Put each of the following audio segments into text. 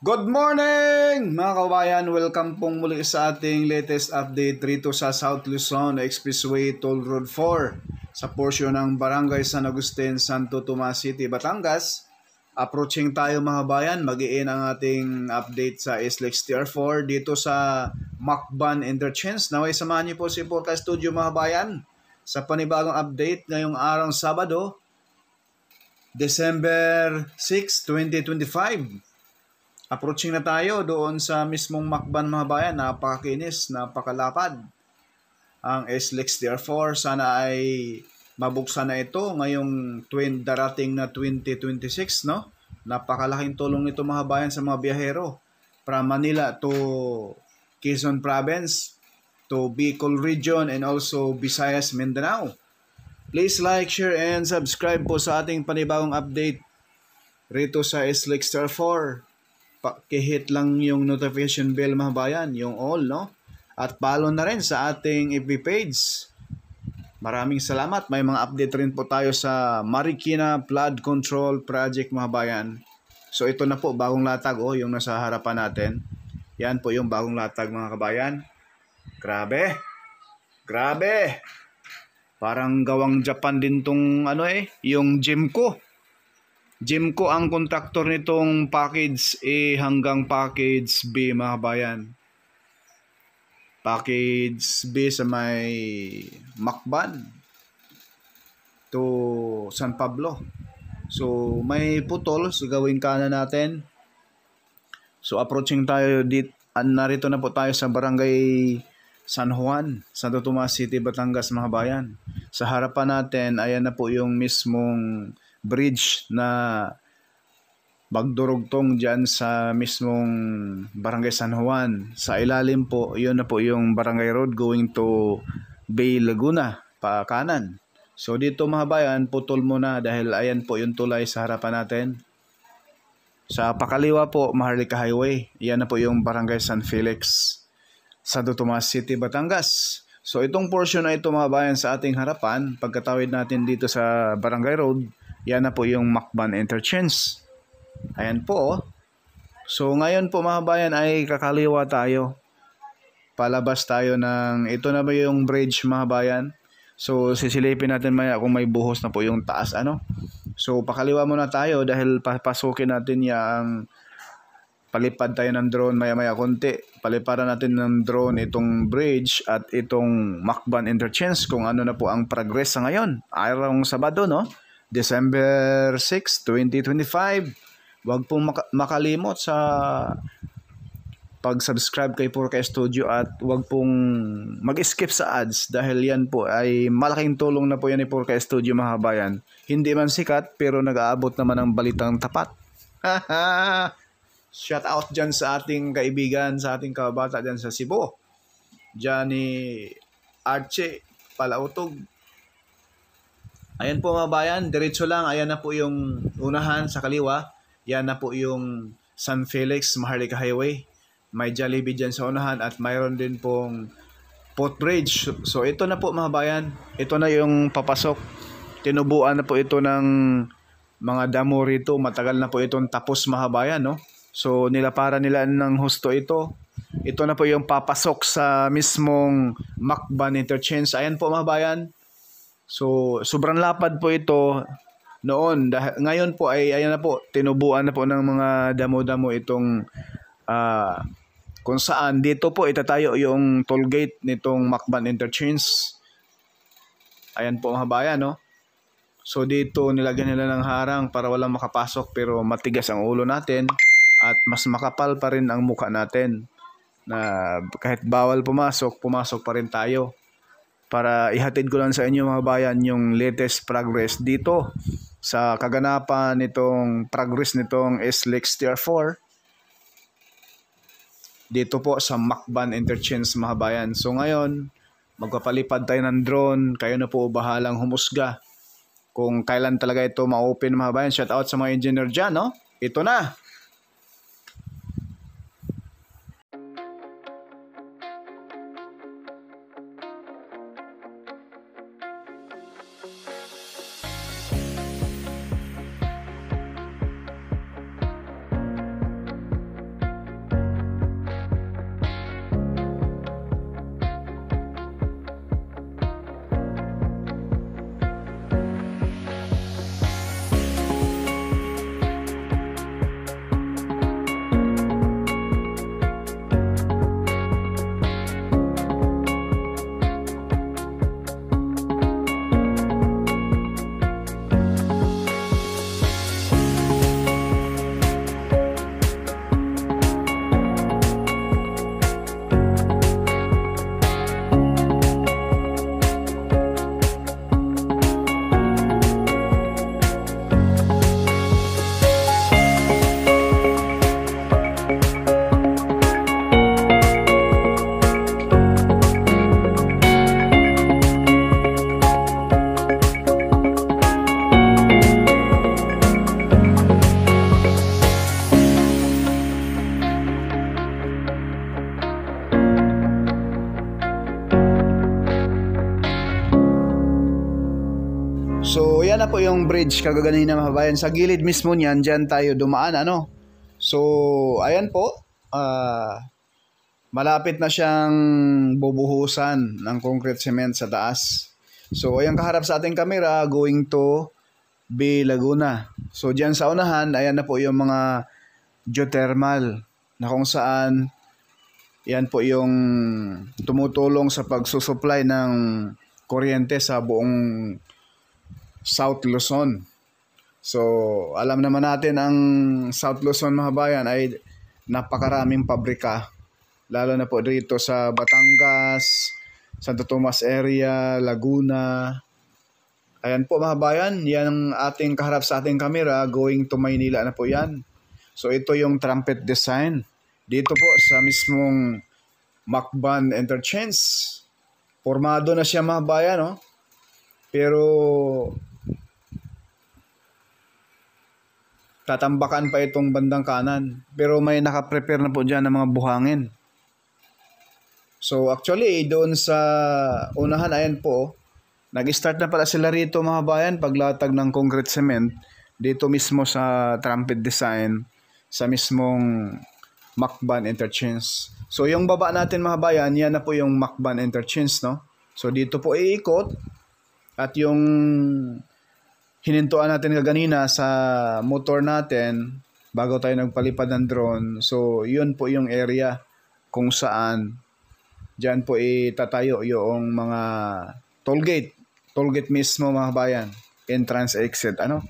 Good morning mga kabayan! Welcome pong muli sa ating latest update rito sa South Luzon Expressway Toll Road 4 sa portion ng Barangay San Agustin, Santo Tomas City, Batangas. Approaching tayo mga kabayan, mag-i-in ang ating update sa SLEX TR4 dito sa Macban Interchange. Naway samahan niyo po si Porca Studio mga kabayan sa panibagong update ngayong araw Sabado, December 6, 2025. Approaching na tayo doon sa mismong Macban mga bayan. Napakakinis, napakalapad ang SLEX TR4. Sana ay mabuksan na ito ngayong darating na 2026, no? Napakalaking tulong nito mga bayan sa mga biyahero from Manila to Quezon Province to Bicol Region and also Visayas, Mindanao. Please like, share, and subscribe po sa ating panibagong update rito sa SLEX TR4. Pakihit lang yung notification bell mga bayan, yung all, no? At follow na rin sa ating FB page. Maraming salamat. May mga update rin po tayo sa Marikina Flood Control Project mga bayan. So ito na po, bagong latag yung nasa harapan natin. Yan po yung bagong latag mga kabayan. Grabe. Grabe. Parang gawang Japan din tong yung Jimco. Jimco ang kontraktor nitong package A hanggang package B mga bayan. Package B sa may Macban to San Pablo. So may putol sa gawing kanan natin. So approaching tayo dito. Narito na po tayo sa Barangay San Juan, Santo Tomas City, Batangas mga bayan. Sa harapan natin, ayan na po yung mismong bridge na bagdurugtong dyan sa mismong Barangay San Juan. Sa ilalim po, yun na po yung Barangay Road going to Bay Laguna, pa kanan. So dito mga bayan, putol muna dahil ayan po yung tulay sa harapan natin. Sa pakaliwa po, Maharlika Highway. Yan na po yung Barangay San Felix, Santo Tomas City, Batangas. So itong portion na ito mga bayan sa ating harapan, pagkatawid natin dito sa Barangay Road, yan na po yung Macban Interchange. Ayan po. So ngayon po mga bayan ay kakaliwa tayo. Palabas tayo ng, ito na ba yung bridge mga bayan? So sisilipin natin maya kung may buhos na po yung taas So pakaliwa muna tayo dahil papasukin natin yung palipad tayo ng drone maya konti. Paliparan natin ng drone itong bridge at itong Macban Interchange kung ano na po ang progress sa ngayon. Araw Sabado, no? December 6, 2025. Huwag pong makalimot sa pag-subscribe kay Porca Studio at huwag pong mag-skip sa ads dahil yan po ay malaking tulong na po yan ni Porca Studio mga bayan. Hindi man sikat pero nag-aabot naman ng balitang tapat. Shout out dyan sa ating kaibigan, sa ating kababata dyan sa Cebu. Johnny Arche Palautog. Ayan po mga bayan, diretso lang. Ayan na po yung unahan sa kaliwa. Yan na po yung San Felix, Maharlika Highway. May Jollibee dyan sa unahan at mayroon din pong footbridge. So ito na po mga bayan. Ito na yung papasok. Tinubuan na po ito ng mga damo rito. Matagal na po itong tapos mga bayan, no? So nilapara nila ng husto ito. Ito na po yung papasok sa mismong Macban Interchange. Ayan po mga bayan. So, sobrang lapad po ito noon. Ngayon po ay ayan na po, tinubuan na po ng mga damo-damo itong kung saan dito po itatayo yung toll gate nitong Macban Interchange. Ayan po mga bayan, no? So, dito nilagyan nila ng harang para walang makapasok pero matigas ang ulo natin at mas makapal pa rin ang mukha natin na kahit bawal pumasok, pumasok pa rin tayo. Para ihatid ko lang sa inyo mga bayan yung latest progress dito sa kaganapan nitong progress nitong SLEX TR4 dito po sa Macban Interchange mga bayan. So ngayon, magpapalipad tayo ng drone. Kayo na po bahalang humusga kung kailan talaga ito ma-open mga bayan. Shout out sa mga engineer dyan, no? Ito na! yan na po yung bridge kagaganina mga kabayan. Sa gilid mismo niyan, dyan tayo dumaan, ano. So, ayan po. Malapit na siyang bubuhusan ng concrete cement sa taas. So, ayan kaharap sa ating camera, going to Bay Laguna. So, dyan sa unahan, ayan na po yung mga geothermal na kung saan yan po yung tumutulong sa pagsusupply ng kuryente sa buong South Luzon. So, alam naman natin ang South Luzon mga bayan ay napakaraming pabrika. Lalo na po dito sa Batangas, Santo Tomas area, Laguna. Ayan po mga bayan, yan ang ating kaharap sa ating camera, going to Maynila na po yan. So, ito yung trumpet design. Dito po sa mismong Macban Interchange. Formado na siya mga bayan, no? Pero tatambakan pa itong bandang kanan. Pero may nakaprepare na po dyan ng mga buhangin. So actually, doon sa unahan, ayan po, nag-start na pala sila rito mga bayan, paglatag ng concrete cement. Dito mismo sa trumpet design, sa mismong Macban Interchange. So yung baba natin mga bayan, yan na po yung Macban Interchange, no? So dito po iikot. At yung hinintuan natin kaganina sa motor natin bago tayo nagpalipad ng drone. So, yun po yung area kung saan dyan po itatayo yung mga toll gate. Toll gate mismo mga bayan. Entrance, exit. Ano?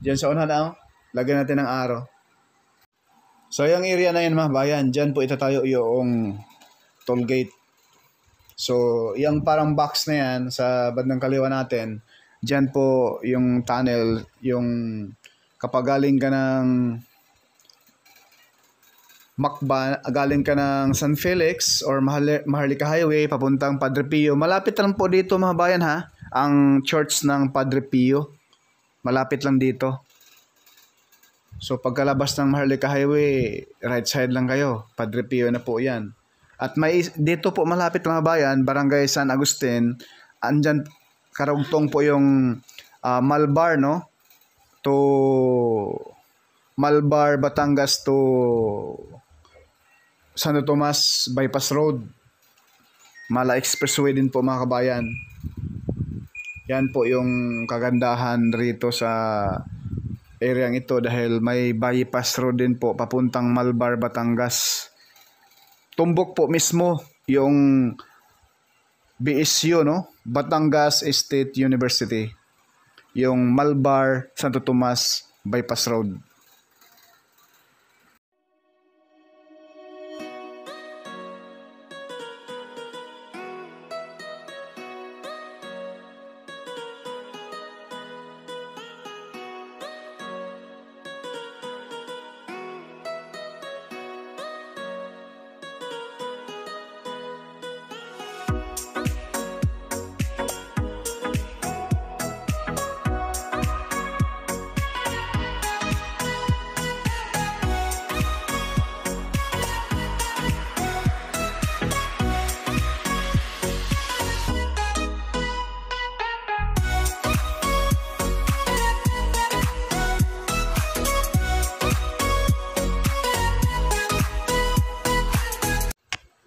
Dyan sa unahan na, lagyan natin ng arrow. So, yung area na yun mga bayan, dyan po itatayo yung toll gate. So, yung parang box na yan sa bandang kaliwa natin, dyan po yung tunnel, yung kapag galing ka ng Macban, galing ka ng San Felix or Maharlika Highway papuntang Padre Pio. Malapit lang po dito mga bayan ha, ang church ng Padre Pio. Malapit lang dito. So pagkalabas ng Maharlika Highway, right side lang kayo, Padre Pio na po yan. At may dito po malapit mga bayan, Barangay San Agustin, andyan karugtong po yung Malbar, no? To Malbar, Batangas to Santo Tomas Bypass Road. Mala Expressway din po mga kabayan. Yan po yung kagandahan rito sa areang ito dahil may bypass road din po papuntang Malbar, Batangas. Tumbok po mismo yung BSU, no? Batangas State University. Yung Malbar, Santo Tomas Bypass Road.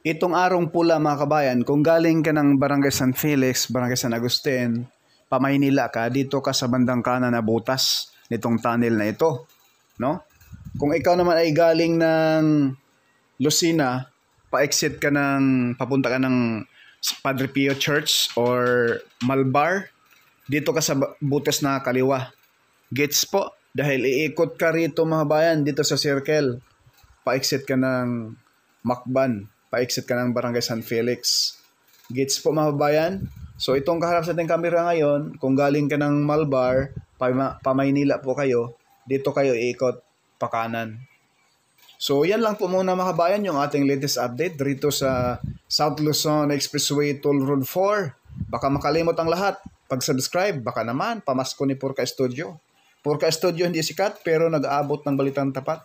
Itong arong pula mga kabayan, kung galing ka ng Barangay San Felix, Barangay San Agustin, pamaynila ka, dito ka sa bandang kanan na butas nitong tunnel na ito, no? Kung ikaw naman ay galing ng Lucena, pa-exit ka papunta ka ng Padre Pio Church or Malbar, dito ka sa butas na kaliwa. Gets po, dahil iikot ka rito mga bayan, dito sa circle, pa-exit ka ng Macban, pa-exit ka ng Barangay San Felix. Gets po mga bayan? So itong kaharap sa ating camera ngayon, kung galing ka ng Malbar, pamaynila po kayo, dito kayo iikot pa kanan. So yan lang po muna mga bayan yung ating latest update dito sa South Luzon Expressway Toll Road 4. Baka makalimot ang lahat. Pag-subscribe, baka naman pamasko ni Purka Studio. Purka Studio hindi sikat pero nag-aabot ng balitang tapat.